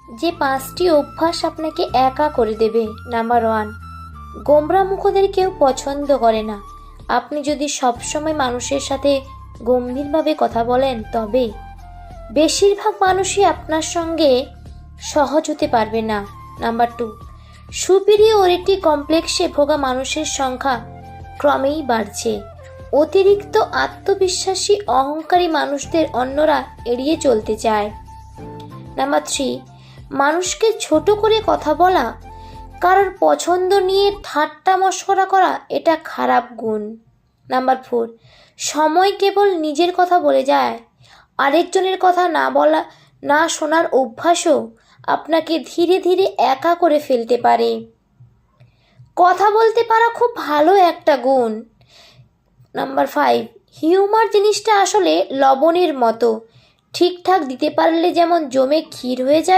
যে 5টি অভ্যাস আপনাকে একা করে দেবে। নাম্বার 1, গোমরা মুখদের কেউ পছন্দ করে না। আপনি যদি সবসময় মানুষের সাথে গম্ভীরভাবে কথা বলেন তবে বেশিরভাগ মানুষই আপনার সঙ্গে সহজ হতে পারবে না। নাম্বার 2, সুপিরিয়রিটি কমপ্লেক্সে ভোগা মানুষের সংখ্যা ক্রমেই বাড়ছে। অতিরিক্ত আত্মবিশ্বাসী অহংকারী মানুষদের অন্যরা এড়িয়ে চলতে চায়। নাম্বার 3, মানুষকে ছোট করে কথা বলা, কারোর পছন্দ নিয়ে ঠাট্টা মশকরা করা, এটা খারাপ গুণ। নাম্বার 4, সময় কেবল নিজের কথা বলে যায়। আরেকজনের কথা না শোনার অভ্যাসও আপনাকে ধীরে ধীরে একা করে ফেলতে পারে। কথা বলতে পারা খুব ভালো একটা গুণ। নাম্বার 5, হিউমার জিনিসটা আসলে লবণের মতো, ঠিকঠাক দিতে পারলে যেমন জমে ক্ষীর হয়ে যায়